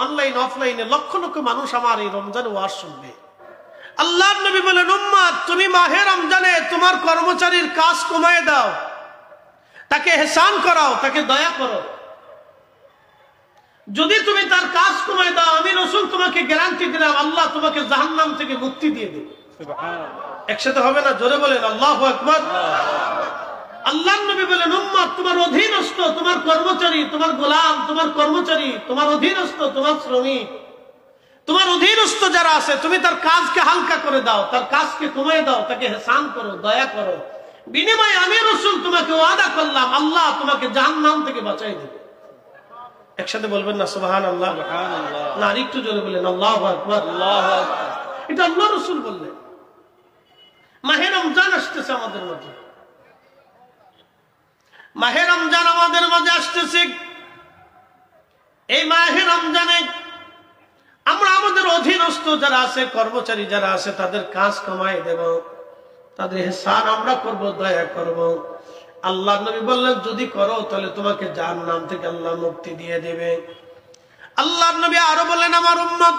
Online অফলাইনে লক্ষ লক্ষ মানুষ আমার এই রমজানে ওয়াজ শুনবে। আল্লাহর নবী বলেন, উম্মত তুমি মাহে রমজানে তোমার কর্মচারীর কাজ কমায় দাও, তাকে ইহসান করাও, তাকে দয়া করো। যদি তুমি তার কাজ কমায় দাও, আমি রাসূল তোমাকে গ্যারান্টি দিলাম আল্লাহ তোমাকে জাহান্নাম থেকে মুক্তি দিয়ে দেবে। সুবহানাল্লাহ। একসাথে হবে না? জোরে বলেন আল্লাহু আকবার। আল্লাহর নবী বলেন, উম্মত তোমার অধীনস্থ, তোমার কর্মচারী, তোমার গোলাম, তোমার কর্মচারী, তোমার অধীনস্থ, তোমার শ্রমিক, তোমার অধীনস্থ যারা আছে, তুমি তার কাজকে হালকা করে দাও, তার কাজকে কমিয়ে দাও, তাকে ইহসান করো, দয়া করো। বিনিময়ে আমি রাসূল তোমাকে ওয়াদা করলাম আল্লাহ তোমাকে জাহান্নাম থেকে বাঁচাই দেবে। একসাথে বলবেন না সুবহানাল্লাহ? সুবহানাল্লাহ। না, আরেকটু জোরে বলেন আল্লাহু আকবার। আল্লাহু আকবার। এটা আল্লাহ রাসূল বললেন। মাহে রমজান আসতেছে আমাদের মাঝে, মাহে রমজান আমাদের মাঝে আসতেছে। এই মাহে রমজানে আমরা আমাদের অধীনস্থ যারা আছে, কর্মচারী যারা আছে, তাদের কাজ কমাই দেব, তাদের ইহসান আমরা করব, দয়া করব। আল্লাহ নবী বললেন যদি করো তাহলে তোমাকে জাহান্নাম থেকে আল্লাহ মুক্তি দিয়ে দেবে। আল্লাহ নবী আরো বলেন, আমার উম্মত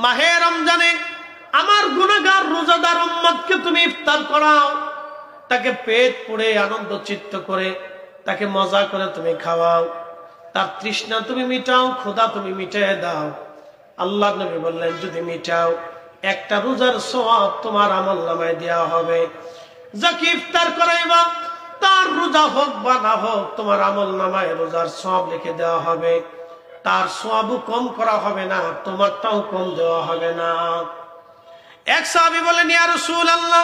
মাহে রমজানে আমার গুনাহগার রোজাদার উম্মতকে তুমি ইফতার করাও, তাকে পেট পুড়ে আনন্দ চিত্ত করে, তাকে মজা করে তুমি খাওয়াও, তার তৃষ্ণা তুমি মিটাও, ক্ষুধা তুমি মিটিয়ে দাও। আল্লাহ নবী বললেন যদি মিটাও, একটা রোজার সওয়াব তোমার আমলনামায় দেওয়া হবে। যাকে ইফতার করাইবা তার রোজা হোক বা না হোক, তোমার আমলনামায় রোজার সওয়াব লিখে দেওয়া হবে। তার সওয়াবও কম করা হবে না, তোমারটাও কম দেওয়া হবে না। এক সাহাবী বলেন, ইয়া রাসূলুল্লাহ,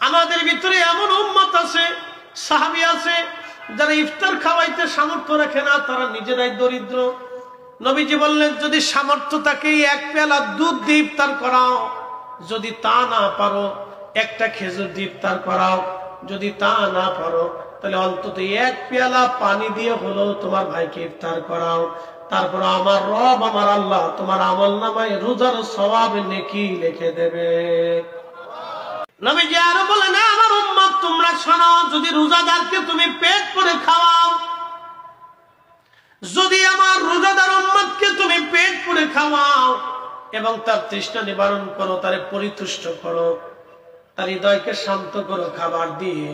আমাদের ভিতরে এমন উম্মত আছে, সাহাবী আছে, যারা ইফতার খাওয়াইতে সামর্থ্য রাখে না, তারা নিজেরাই দরিদ্র। নবীজি বললেন যদি সামর্থ্য থাকে এক পেয়ালা দুধ দিয়ে ইফতার করাও, যদি তা না পারো একটা খেজুর দিয়ে ইফতার করাও, যদি তা না পারো তাহলে অন্তত এক পেয়ালা পানি দিয়ে হলো তোমার ভাইকে ইফতার করাও। তারপর আমার রব আমার আল্লাহ তোমার আমলনামায় রোজার সওয়াব নেকি লিখে দেবে। নবীজি আরো বলেন, আমার উম্মত তোমরা শোনো, যদি রোজাদারকে তুমি পেট করে খাওয়াও, যদি আমার রোজাদার উম্মতকে তুমি পেট পুরে খাওয়াও এবং তার তৃষ্ণা নিবারণ করো, তারে পরিতুষ্ট করো, তার হৃদয়কে শান্ত করো খাবার দিয়ে,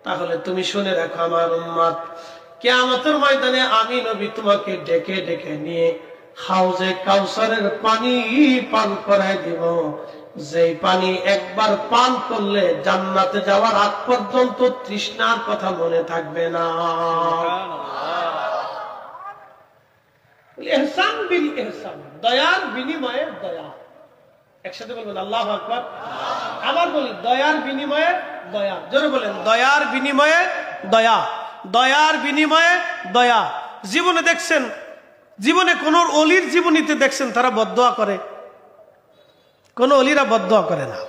তাহলে তুমি শুনে রাখো আমার উম্মত কিয়ামতের ময়দানে আমি নবী তোমাকে ডেকে ডেকে নিয়ে হাউজে কাউসারের পানি পান করায় দিব, যেই পানি একবার পান করলে জান্নাতে যাওয়ার আগ পর্যন্ত তৃষ্ণার কথা মনে থাকবে না। ইহসান বিল ইহসান, দয়ার বিনিময়ে দয়া। একসাথে বলবেন আল্লাহু আকবার। আবার বলি দয়ার বিনিময়ে দয়া। জোরে বলেন দয়ার বিনিময়ে দয়া, দয়ার বিনিময়ে দয়া। জীবনে দেখছেন, জীবনে কোন অলির জীবনীতে দেখছেন তারা বদদোয়া করে? কোন অলিরা বদদোয়া করে না।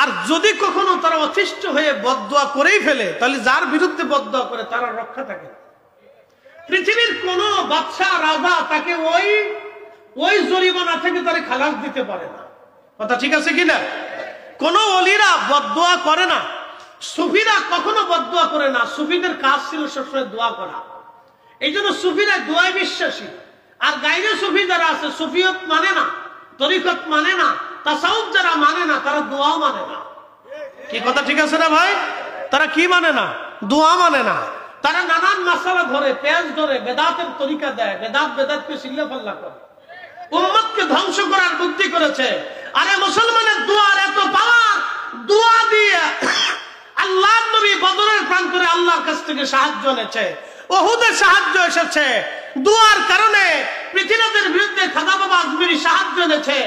আর যদি কখনো তারা অতিষ্ঠ হয়ে বদদোয়া করেই ফেলে, তাহলে যার বিরুদ্ধে বদদোয়া করে তারা রক্ষা থাকে। পৃথিবীর কোন বাদশা রাজা তাকে ওই জরিমানা থেকে তারা খালাস দিতে পারে না। কথা ঠিক আছে কিনা? কোন অলিরা বদদোয়া করে না, সুফিরা কখনো বদদোয়া করে না। সুফিদের কাজ ছিল সবসময় দোয়া করা। এই জন্য সুফিরা দোয়ায় বিশ্বাসী। আর গায়রে সুফি যারা আছে, সুফিয়ত মানে না, তরিকত মানে না, তাসাউফ যারা মানে না, তারা দোয়াও মানে না। কি কথা ঠিক আছে না ভাই? তারা কি মানে না? দোয়া মানে না। তারা নানান মাসালা ধরে, পেঁয়াজ ধরে, বেদাতের তরিকা দেয়, বেদাতকে সিল্লা ফাল্লা করে, উম্মতকে ধ্বংস করার বুদ্ধি করেছে। আরে মুসলমানের দোয়ার এত পাওয়ার, দোয়া দিয়ে আল্লাহর নবী বদরের প্রান্তরে আল্লাহর কাছ থেকে সাহায্য এনেছে, উহুদের সাহায্য এসেছে। দোয়ার কারণে পৃথিবীর বিরুদ্ধে খাজা বাবা আজমিরি সাহায্য এনেছে।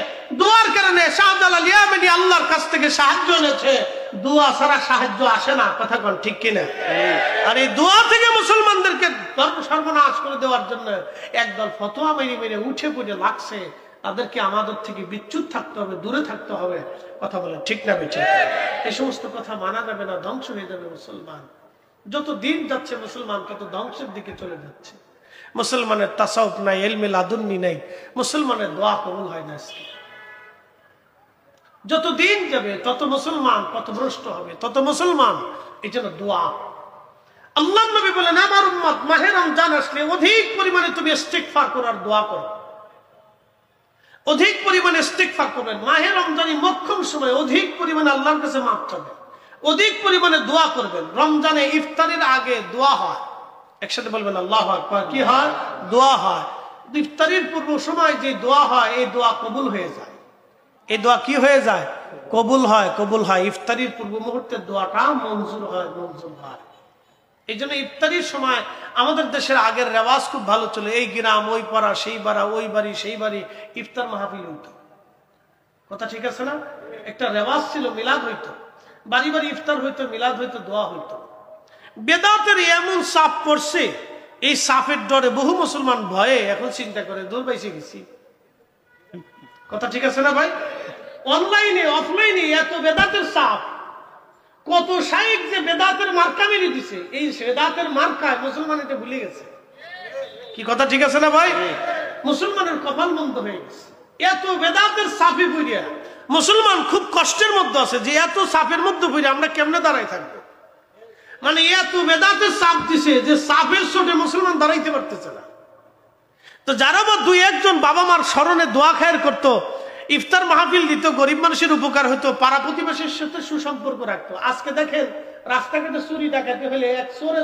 দোয়ার কারণে শাহজালাল ইয়ামানি আল্লাহর কাছ থেকে সাহায্য এনেছে। দোয়া ছাড়া সাহায্য আসে না। কথা কোন ঠিক কিনা? আর এই দোয়া থেকে মুসলমানদেরকে ধর্ম সর্বনাশ করে দেওয়ার জন্য একদল ফতোয়া মেরে মেরে উঠে পড়ে লাগছে। তাদেরকে আমাদের থেকে বিচ্যুত থাকতে হবে, দূরে থাকতে হবে। কথা বলেন ঠিক না বেঠিক? এই সমস্ত কথা মানা যাবে না, ধ্বংস হয়ে যাবে মুসলমান। যত দিন যাচ্ছে মুসলমান তত ধ্বংসের দিকে চলে যাচ্ছে। মুসলমানের তাসাউফ নাই, ইলমে লাদুন্নি নাই, মুসলমানের দোয়া কবুল হয় না। যত দিন যাবে তত মুসলমান পথভ্রষ্ট হবে, তত মুসলমান। এই জন্য দোয়া। আল্লাহর নবী বলেন আমার উম্মত মাহে রমজান আসলে অধিক পরিমাণে তুমি ইস্তিগফার করো আর দোয়া করো। অধিক পরিমাণে ইস্তিগফার করবেন। মাহে রমজানি মক্ষম সময় অধিক পরিমাণে আল্লাহর কাছে মাফ চাইবেন, অধিক পরিমাণে দোয়া করবেন। রমজানে ইফতারের আগে দোয়া হয়, একসাথে বলবেন আল্লাহু আকবার। কি হয়? দোয়া হয়। ইফতারির পূর্ব সময় যে দোয়া হয় এই দোয়া কবুল হয়ে যায়। এই দোয়া কি হয়ে যায়? কবুল হয়, কবুল হয়। ইফতারির পূর্ব মুহূর্তে দোয়াটা মঞ্জুর হয়, মঞ্জুর হয়। এই জন্য ইফতারির সময় আমাদের দেশের আগের রেওয়াজ খুব ভালো ছিল, এই গ্রাম ওই পাড়া সেই পাড়া, ওই বাড়ি সেই বাড়ি ইফতার মাহফিল হইতো। কথা ঠিক আছে না? একটা রেওয়াজ ছিল, মিলাদ হইতো, বাড়ি বাড়ি ইফতার হইতো, মিলাদ হইতো, দোয়া হইতো। বেদাতের এমন চাপ পড়ছে, এই চাপের ডরে বহু মুসলমান ভয়ে এখন চিন্তা করে দূর বাইসে গেছি। কথা ঠিক আছে না ভাই? অনলাইনে অফলাইনে এত বেদাতের চাপ, কত শাইখ যে বেদাতের মার্কা মেরে দিছে, এই বেদাতের মার্কায় মুসলমান এটা ভুলে গেছে। কি কথা ঠিক আছে না ভাই? মুসলমানের কপাল বন্ধ হয়ে গেছে এত বেদাতের চাপে পড়িয়া। মুসলমান খুব কষ্টের মধ্যে আছে যে এত চাপের মধ্যে পড়ে আমরা কেমনে দাঁড়াই থাকবো। মানে এত বেদাতের চাপ দিছে যে চাপের চোটে মুসলমান দাঁড়াইতে পারতেছে না। তো যারা বা দুই একজন বাবা মার স্মরণে দোয়া খায়ের করতো, ইফতার মাহফিল দিত, গরিব মানুষের উপকার হতো, পাড়া প্রতিবেশীর সাথে সুসম্পর্ক রাখতো। আজকে দেখেন রাস্তাঘাটে চুরি ডাকাতি হলে এক চোরে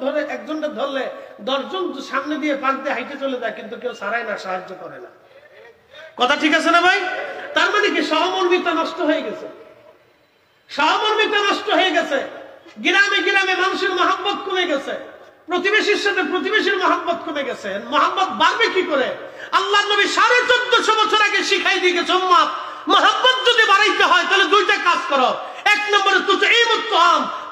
ধরে, একজনটা ধরলে 10 জন সামনে দিয়ে পাশ দিয়ে হাইটে চলে যায়, কিন্তু কেউ ছাড়াই না, সাহায্য করে না। কথা ঠিক আছে না ভাই? তার মানে কি সহমর্মিতা নষ্ট হয়ে গেছে, সহমর্মিতা নষ্ট হয়ে গেছে। গ্রামে গ্রামে মানুষের মহব্বত কমে গেছে, প্রতিবেশীর সাথে প্রতিবেশীর মহব্বত কমে গেছে। মহব্বত বাড়বে কি করে? আল্লাহ নবী 1450 বছর আগে শিখাই দিয়ে গেছে, উম্মত মহব্বত যদি বাড়াইতে হয় তাহলে দুইটা কাজ করো। এক নম্বরে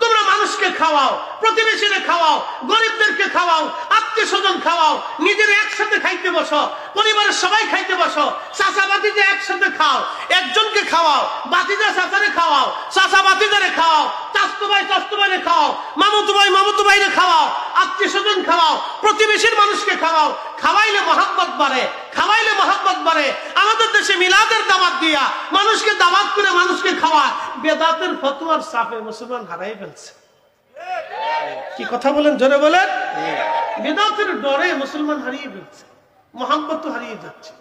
তোমরা মানুষকে খাওয়াও, প্রতিবেশীরা খাওয়াও, গরিবদেরকে খাওয়াও, আত্মীয় স্বজন খাওয়াও, নিজের একসাথে খাইতে বসো, পরিবারের সবাই খাইতে বসো, চাচা বাতিজা একসাথে খাও, একজনকে খাওয়াও, বাতিজা চাচারে খাওয়াও, চাচা বাতিজারে খাওয়াও, চাচতো ভাই চাচতো ভাইরে খাওয়াও, মামুতো ভাই মামুতো ভাইরে খাওয়াও, আত্মীয় স্বজন খাওয়াও, প্রতিবেশীর মানুষকে খাওয়াও। খাওয়াইলে মহব্বত বাড়ে, খাওয়াইলে মহব্বত বাড়ে। আমাদের দেশে মিলাদের দাওয়াত দিয়া মানুষকে দাওয়াত করে মানুষকে খাওয়া, বেদাতের ফতোয়ার চাপে মুসলমান হারাই ফেলছে। কি কথা বলেন, জোরে বলেন? বেদাতের ডরে মুসলমান হারিয়ে ফেলছে, মহব্বত হারিয়ে যাচ্ছে।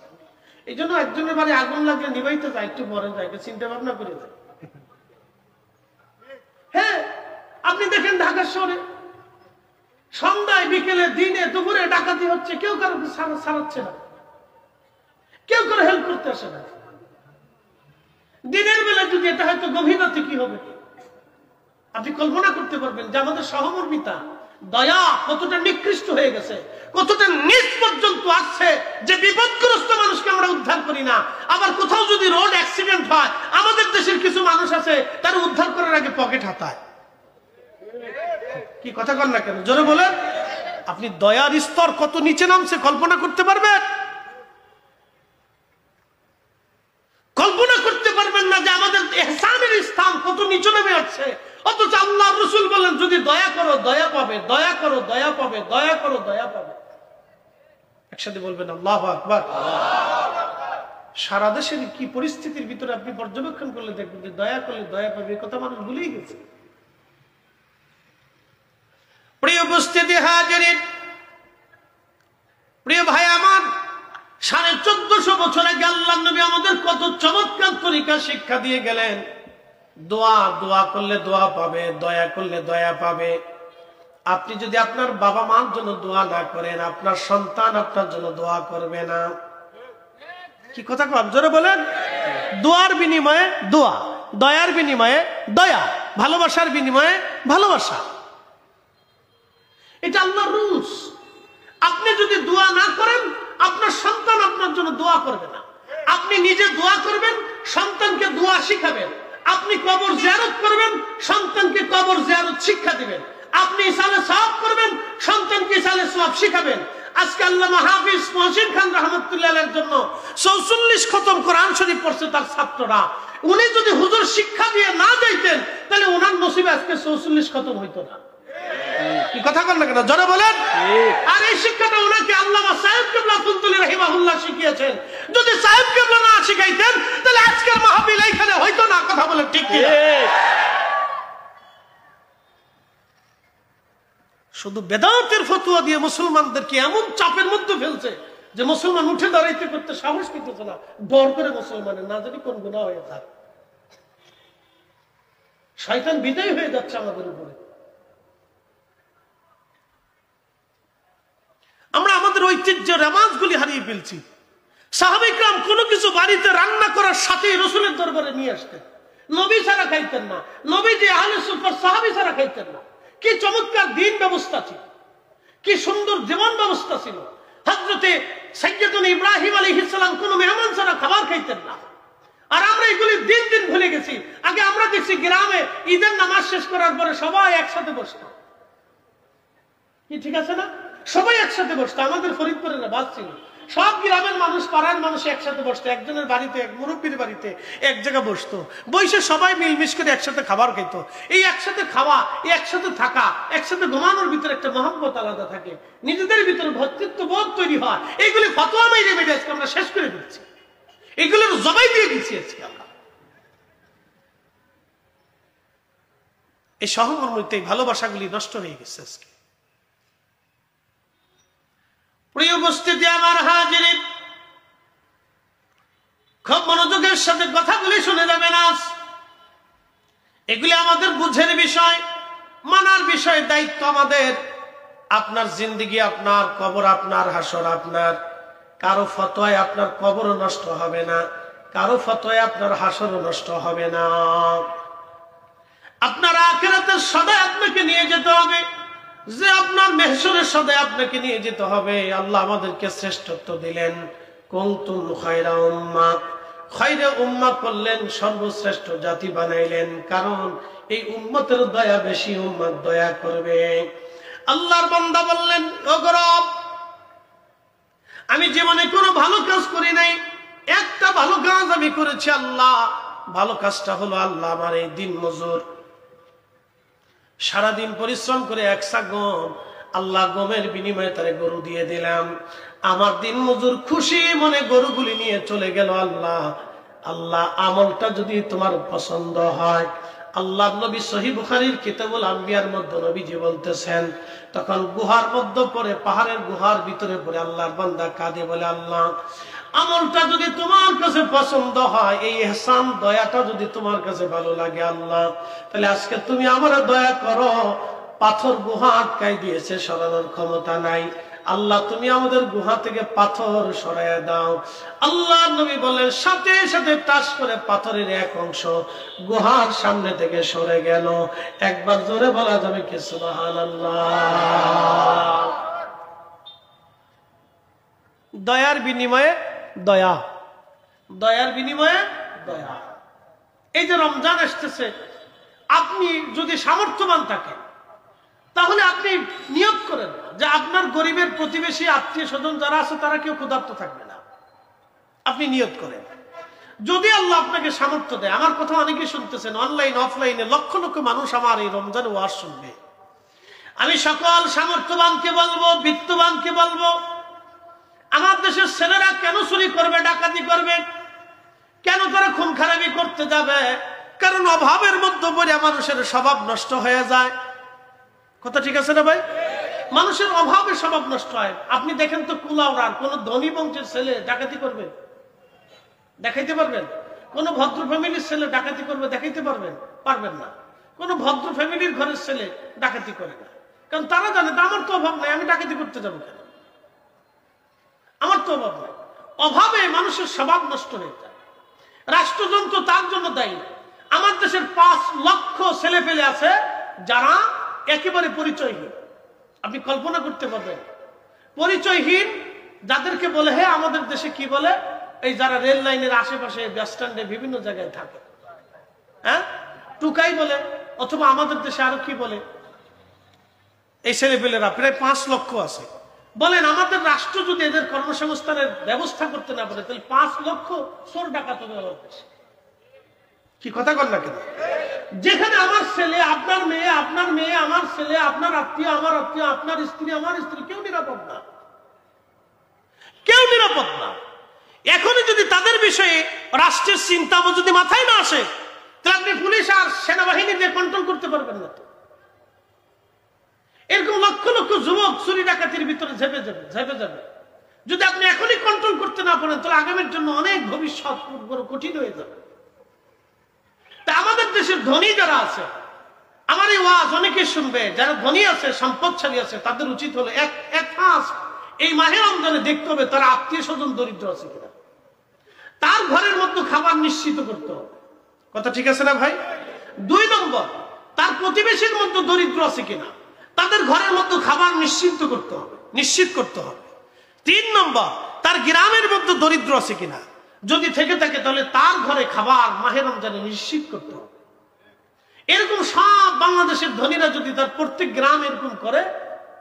এই জন্য একজনের বাড়ি আগুন লাগলে নিবাইতে যায়, একটু পরে যায়, চিন্তা ভাবনা করে যায়। হ্যাঁ, আপনি দেখেন ঢাকা শহরে সন্ধ্যায় বিকেলে দিনে দুপুরে ডাকাতি হচ্ছে, কেউ কারো ছাড়াচ্ছে না, কেউ কারো হেল্প করতে আসে না। দিনের বেলা যদি এটা হয়তো গভীর রাতে কি হবে আপনি কল্পনা করতে পারবেন যে আমাদের সহমর্মিতা, দয়া কতটা নিকৃষ্ট হয়ে গেছে, কতটা নিচ পর্যন্ত আসছে যে বিপদগ্রস্ত মানুষকে আমরা উদ্ধার করি না। আবার কোথাও যদি রোড অ্যাক্সিডেন্ট হয়, আমাদের দেশের কিছু মানুষ আছে তারা উদ্ধার করার আগে পকেট হাতায়। কি কথা কন না কেন, জোরে বলেন? আপনি দয়ার স্তর কত নিচে নামছে কল্পনা করতে পারবেন? কল্পনা করতে পারবেন না যে আমাদের ইহসানের স্থান কত নিচে নেমে আসছে। অথচ আল্লাহ রাসূল বলেন, যদি দয়া করো দয়া পাবে, দয়া করো দয়া পাবে, দয়া করো দয়া পাবে। একসাথে বলবেন আল্লাহু আকবার। সারা দেশের কি পরিস্থিতির ভিতরে আপনি পর্যবেক্ষণ করলে দেখবেন যে দয়া করলে দয়া পাবে, এই কথা মানুষ ভুলেই গেছে। প্রিয় উপস্থিতি হাজিরিন, প্রিয় ভাই আমার, 1450 বছর আগে আল্লাহর নবী আমাদের কত চমৎকার তরিকা শিক্ষা দিয়ে গেলেন। দোয়া করলে দোয়া পাবে, দয়া করলে দয়া পাবে। আপনি যদি আপনার বাবা মার জন্য দোয়া না করেন, আপনার সন্তান আপনার জন্য দোয়া করবে না। কি কথা কম, জোরে বলেন? দোয়ার বিনিময়ে দোয়া, দয়ার বিনিময়ে দয়া, ভালোবাসার বিনিময়ে ভালোবাসা, এটা আল্লাহর রুলস। আপনি যদি দোয়া না করেন, আপনার সন্তান আপনার জন্য দোয়া করবে না। আপনি নিজে দোয়া করবেন, সন্তানকে দোয়া শিখাবেন। আপনি কবর জিয়ারত করবেন, সন্তানকে কবর জিয়ারত শিক্ষা দিবেন। আপনি ইসালে সওয়াব করবেন, সন্তানকে ইসালে সওয়াব শিখাবেন। আজকে আল্লামা হাফিজ মহসিন খান রাহমাতুল্লাহ আলাইহির জন্য 44 খতম কোরআন শরীফ পড়ছে তার ছাত্ররা। উনি যদি হুজুর শিক্ষা দিয়ে না যাইতেন, তাহলে ওনার নসিবে আজকে 44 খতম হইতো না। কি কথা বল না কেন, জোরে বলেন? আর এই শিক্ষাটা ওনাকে আল্লামা সাহেব কিবলা কুতুলি রাহিমাহুল্লাহ শিখিয়েছেন। যদি সাহেব কিবলা না শিখাইতেন, তাহলে আজকের মাহফিল এইখানে হইতো না। কথা বলেন ঠিক কি? শুধু বেদাতের ফতোয়া দিয়ে মুসলমানদেরকে এমন চাপের মধ্যে ফেলছে যে মুসলমান উঠে দাঁড়াইতে করতে সাহস পেতেছে না, ডর করে মুসলমানের না জানি কোন গুনাহ হয়ে যায়। শয়তান বিদায় হয়ে যাচ্ছে আমাদের উপরে। আমরা আমাদের ঐতিহ্য রেওয়াজগুলি হারিয়ে ফেলছি। সাহাবায়ে কেরাম কোনো কিছু বাড়িতে রান্না করার সাথে রাসূলের দরবারে নিয়ে আসতেন। নবী ছাড়া খাইতেন না, নবী যে আহলে সুফার সাহাবী ছাড়া খাইতেন না। কি চমৎকার দিন ব্যবস্থা ছিল, কি সুন্দর জীবন ব্যবস্থা ছিল। হযরতে সাইয়্যিদুনা ইব্রাহিম আলাইহিস সালাম কোনো মেহমান ছাড়া খাবার খাইতেন না। আর আমরা এগুলি দিন দিন ভুলে গেছি। আগে আমরা দেখছি গ্রামে ঈদের নামাজ শেষ করার পরে সবাই একসাথে বসতো, কি ঠিক আছে না? সবাই একসাথে বসতো। আমাদের ফরিদপুরের বাস ছিল, সব গ্রামের মানুষ, পাড়ার মানুষ একসাথে বসতো। একজনের বাড়িতে, এক মুরব্বীর বাড়িতে এক জায়গায় বসতো, বসে সবাই মিলমিশ করে একসাথে খাবার খেত। এই একসাথে খাওয়া, এই একসাথে থাকা, একসাথে ঘুমানোর ভিতরে একটা মহব্বত আলাদা থাকে, নিজেদের ভিতরে ভ্রাতৃত্ব বোধ তৈরি হয়। এইগুলি ফতোয়া মেরে মেরে আজকে আমরা শেষ করে দিচ্ছি, এগুলোর জবাই দিয়ে দিচ্ছি আজকে আমরা। এই সহমর্মিত এই ভালোবাসাগুলি নষ্ট হয়ে গেছে আজকে। প্রিয় উপস্থিতি আমার হাজিরিন, খুব মনোযোগের সাথে কথাগুলি শুনে যাবেন। আজ এগুলি আমাদের বুঝের বিষয়, মানার বিষয়, দায়িত্ব আমাদের। আপনার জিন্দেগি আপনার, কবর আপনার, হাসর আপনার। কারো ফতোয়ায় আপনার কবরও নষ্ট হবে না, কারো ফতোয়ায় আপনার হাসরও নষ্ট হবে না। আপনার আখিরাতের সদায় আপনাকে নিয়ে যেতে হবে, যে আপনার মেহসুরের সদায় আপনাকে নিয়ে যেতে হবে। আল্লাহ আমাদেরকে শ্রেষ্ঠত্ব দিলেন, কুনতুম খায়রা উম্মাহ, খায়রা উম্মাহ করলেন, সর্বশ্রেষ্ঠ জাতি বানাইলেন। কারণ এই উম্মতের দয়া বেশি, উম্মত দয়া করবে। আল্লাহর বান্দা বললেন, ও রব, আমি জীবনে কোনো ভালো কাজ করি নাই, একটা ভালো কাজ আমি করেছি আল্লাহ। ভালো কাজটা হলো, আল্লাহ আমার এই দিন মজুর, সারাদিন পরিশ্রম করে একসা গম, আল্লাহ গমের বিনিময়ে তারে গরু দিয়ে দিলাম। আমার দিন মজুর খুশি মনে গরুগুলি নিয়ে চলে গেল। আল্লাহ, আল্লাহ আমলটা যদি তোমার পছন্দ হয়, আল্লাহ নবী সহিহ বুখারীর কিতাবুল আম্বিয়ার মধ্যে নবীজি বলতেছেন, তখন গুহার মধ্যে পড়ে, পাহাড়ের গুহার ভিতরে পড়ে আল্লাহর বান্দা কাঁদে, বলে আল্লাহ আমলটা যদি তোমার কাছে পছন্দ হয়, এই ইহসান দয়াটা যদি তোমার কাছে ভালো লাগে আল্লাহ, তাহলে আজকে তুমি আমার দয়া করো। পাথর গুহা আটকাই দিয়েছে, সরানোর ক্ষমতা নাই, আল্লাহ তুমি আমাদের গুহা থেকে পাথর সরাইয়া দাও। আল্লাহ নবী বললেন, সাথে সাথে টাস করে পাথরের এক অংশ গুহার সামনে থেকে সরে গেল। একবার জোরে বলা যাবে কি সুবহানাল্লাহ। দয়ার বিনিময়ে দয়া, দয়ার বিনিময়ে দয়া। এই যে রমজান আসতেছে, আপনি যদি সামর্থ্যবান থাকেন তাহলে আপনি নিয়ত করেন যে আপনার গরিবের প্রতিবেশী, আত্মীয় স্বজন যারা আছে তারা কেউ ক্ষুধার্ত থাকবে না। আপনি নিয়ত করেন, যদি আল্লাহ আপনাকে সামর্থ্য দেয়। আমার কথা অনেকে শুনতেছেন, অনলাইন অফলাইনে লক্ষ লক্ষ মানুষ আমার এই রমজানে ওয়াজ শুনবে। আমি সকল সামর্থ্যবানকে বলবো, বিত্তবানকে বলবো, আমার দেশের ছেলেরা কেন চুরি করবে, ডাকাতি করবে, কেন তারা খুন খারাপি করতে যাবে? কারণ অভাবের মধ্যে পড়ে মানুষের স্বভাব নষ্ট হয়ে যায়। কথা ঠিক আছে না ভাই? মানুষের অভাবে স্বভাব নষ্ট হয়। আপনি দেখেন তো, কুলাউড়ার কোন ধনী বংশের ছেলে ডাকাতি করবে? দেখাইতে পারবেন? কোন ভদ্র ফ্যামিলির ছেলে ডাকাতি করবে দেখাইতে পারবেন? পারবেন না। কোন ভদ্র ফ্যামিলির ঘরের ছেলে ডাকাতি করে না, কারণ তারা জানে আমার তো অভাব নাই, আমি ডাকাতি করতে যাবো কেন? আমার তো অভাব নাই। অভাবে মানুষের স্বভাব নষ্ট হয়ে যায়। রাষ্ট্রযন্ত্র তার জন্য দায়ী। আমার দেশের 5 লক্ষ ছেলে পেলে আছে যারা একেবারে পরিচয়হীন। আপনি কল্পনা করতে পারবেন, পরিচয়হীন যাদেরকে বলে, হ্যাঁ আমাদের দেশে কি বলে, এই যারা রেল লাইনের আশেপাশে, বাস স্ট্যান্ডে, বিভিন্ন জায়গায় থাকে, হ্যাঁ টুকাই বলে, অথবা আমাদের দেশে আরো কি বলে, এই ছেলেপেলেরা প্রায় 5 লক্ষ আছে। বলেন, আমাদের রাষ্ট্র যদি এদের কর্মসংস্থানের ব্যবস্থা করতে না পারে, তাহলে 5 লক্ষ চোর ডাকাত হবে আমার দেশে। কি কথা কর না কেন? যেখানে আমার ছেলে, আপনার মেয়ে, আপনার মেয়ে, আমার ছেলে, আপনার আত্মীয়, আমার আত্মীয়, আপনার স্ত্রী, আমার স্ত্রী, কেউ নিরাপদ না, কেউ নিরাপদ না। এখনই যদি তাদের বিষয়ে রাষ্ট্রের চিন্তা যদি মাথায় না আসে, তাহলে আপনি পুলিশ আর সেনাবাহিনী দিয়ে কন্ট্রোল করতে পারবেন না। তো এরকম লক্ষ লক্ষ যুবক চুরি ডাকাতির ভিতরে ঝেপে যাবে। যদি আপনি এখনই কন্ট্রোল করতে না পারেন তাহলে আগামীর জন্য অনেক ভবিষ্যৎ বড় কঠিন হয়ে যাবে। তা আমাদের দেশের ধনী যারা আছে, আমার এই ওয়াজ অনেকে শুনবে, যারা ধনী আছে, সম্পদশালী আছে, তাদের উচিত হলো এক মাস এই মাহে রমজানে দেখতে হবে তার আত্মীয় স্বজন দরিদ্র আছে কিনা, তার ঘরের মধ্যে খাবার নিশ্চিত করতে হবে। কথা ঠিক আছে না ভাই? 2 নম্বর, তার প্রতিবেশীর মধ্যে দরিদ্র আছে কিনা, তাদের ঘরের মধ্যে খাবার নিশ্চিত করতে হবে। 3 নম্বর, তার গ্রামের মধ্যে দরিদ্র আছে কিনা, যদি থেকে থাকে তাহলে তার ঘরে খাবার মাহে রমজানে নিশ্চিত করতে হবে। এরকম সব বাংলাদেশের ধনীরা যদি তার প্রত্যেক গ্রাম এরকম করে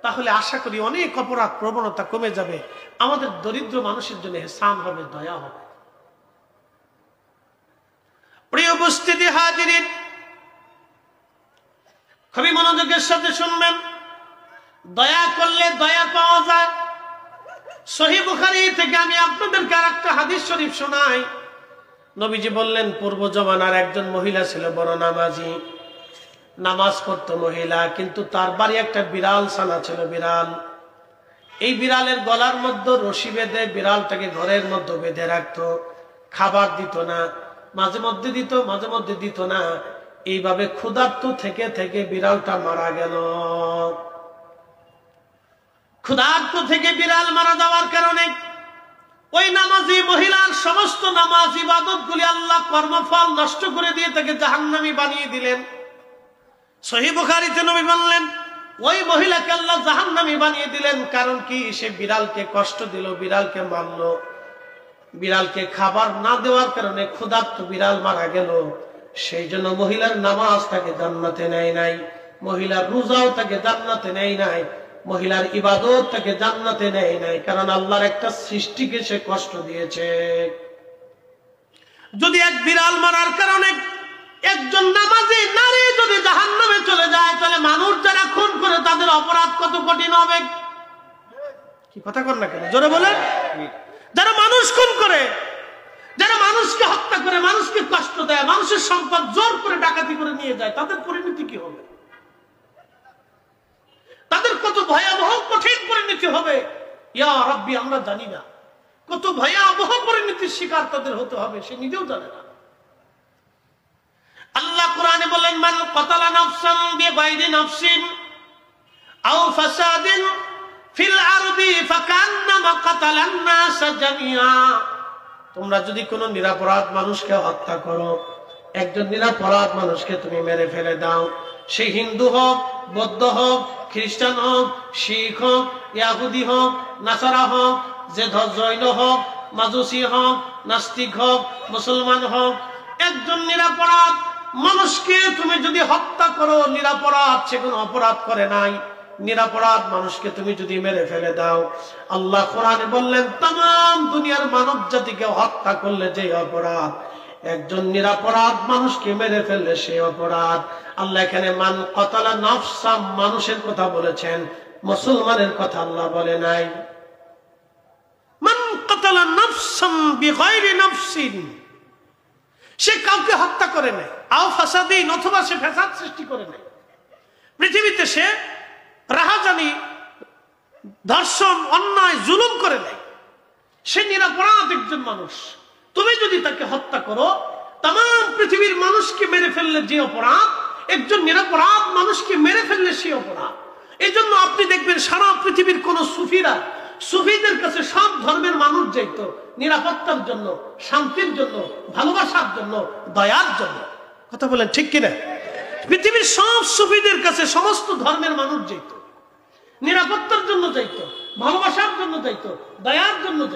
তাহলে আশা করি অনেক অপরাধ প্রবণতা কমে যাবে, আমাদের দরিদ্র মানুষের জন্য ইহসান হবে, দয়া হবে। প্রিয় উপস্থিতি হাজিরিন, খুবই মনোযোগের সাথে শুনবেন। দয়া করলে দয়া পাওয়া যায়। সহিহ বুখারী থেকে আমি আপনাদেরকে আরেকটা হাদিস শরীফ শোনাই। নবীজি বললেন, পূর্ব জমানার একজন মহিলা ছিল বড় নামাজি, নামাজ পড়তো মহিলা, কিন্তু তার বাড়ি একটা বিড়াল ছানা ছিল, বিড়াল। এই বিড়ালের গলার মধ্যে রশি বেঁধে বিড়ালটাকে ঘরের মধ্যে বেঁধে রাখতো, খাবার দিত না, মাঝে মধ্যে দিত, মাঝে মধ্যে দিত না। এইভাবে ক্ষুধার্ত থেকে থেকে বিড়ালটা মারা গেল। ক্ষুধার্ত থেকে বিড়াল মারা যাওয়ার কারণে ওই নামাজি মহিলার সমস্ত নামাজ ইবাদত গুলি আল্লাহ কর্মফল নষ্ট করে দিয়ে তাকে জাহান্নামী বানিয়ে দিলেন। সহিহ বুখারীতে নবী বললেন, ওই মহিলাকে আল্লাহ জাহান্নামী বানিয়ে দিলেন। কারণ কি? সে বিড়ালকে কষ্ট দিল, বিড়ালকে মারলো, বিড়ালকে খাবার না দেওয়ার কারণে ক্ষুধার্ত বিড়াল মারা গেল। সেই জন্য মহিলার নামাজ তাকে জান্নাতে নেয় নাই, মহিলার রোজাও তাকে জান্নাতে নেয় নাই, মহিলার ইবাদত তাকে জান্নাতে নেয় নাই, কারণ আল্লাহর একটা সৃষ্টিকে সে কষ্ট দিয়েছে। যদি এক বিড়াল মারার কারণে একজন নামাজি নারী যদি জাহান্নামে চলে যায়, তাহলে মানুষ যারা খুন করে তাদের অপরাধ কত কঠিন হবে। কি কথা কর না কেন, জোরে বলেন। যারা মানুষ খুন করে, যারা মানুষকে হত্যা করে, মানুষকে কষ্ট দেয়, মানুষের সম্পদ জোর করে ডাকাতি করে নিয়ে যায়, তাদের পরিণতি কি হবে? তাদের কত ভয়াবহ কঠিন পরিণতি হবে, ইয়া রাব্বি, আমরা জানি না। কত ভয়াবহ পরিণতির শিকার তাদের হতে হবে, সে নিজেও জানে না। আল্লাহ কোরআনে বলেন, মান কাতালা নাফসান বিগাইরি নাফসিন আও ফাসাদিন ফিল আরদি ফাকান্নামা কাতালান নাস জামিআ। তোমরা যদি কোনো নিরপরাধ মানুষকে হত্যা করো, একজন নিরপরাধ মানুষকে তুমি মেরে ফেলে দাও, সে হিন্দু হোক, বৌদ্ধ হোক, খ্রিস্টান হোক, শিখ হোক, ইহুদি হোক, নাসারা হোক, যে জৈন হোক, মাজুসি হোক, নাস্তিক হোক, মুসলমান হোক, একজন নিরপরাধ মানুষকে তুমি যদি হত্যা করো, নিরপরাধ, সে কোনো অপরাধ করে নাই, নিরপরাধ মানুষকে তুমি যদি মেরে ফেলে দাও, আল্লাহ কোরআনে বললেন, तमाम দুনিয়ার মানব জাতিকে হত্যা করলে যে অপরাধ, একজন নিরপরাধ মানুষকে মেরে ফেললে সে অপরাধ। আল্লাহ এখানে মান কাতালা নাফসাম, মানুষের কথা বলেছেন, মুসলমানের কথা আল্লাহ বলে নাই। মান কাতালা নাফসাম বিগাইরি নাফসিন, সে কাউকে হত্যা করে নাই, আও ফাসাদিন, অথবা সে ফ্যাসাদ সৃষ্টি করে নাই, পৃথিবীতে সে রাহাজানি, ধর্ষণ, অন্যায়, জুলুম করে নাই, সে নিরপরাধ একজন মানুষ। তুমি যদি তাকে হত্যা করো, तमाम পৃথিবীর মানুষকে মেরে ফেললে যে অপরাধ, একজন নিরপরাধ মানুষকে মেরে ফেললে সে অপরাধ। এই জন্য আপনি দেখবেন সারা পৃথিবীর কোন সুফিরা, সুফিদের কাছে সব ধর্মের মানুষ যাইতো নিরাপত্তার জন্য, শান্তির জন্য, ভালোবাসার জন্য, দয়ার জন্য। কথা বলেন ঠিক কিনা? পৃথিবীর সব সুফিদের কাছে সমস্ত ধর্মের মানুষ যাইতো, নিরাপত্তার জন্য যাইতো, ভালোবাসার জন্য যাইতো, দয়ার জন্য যাইতো।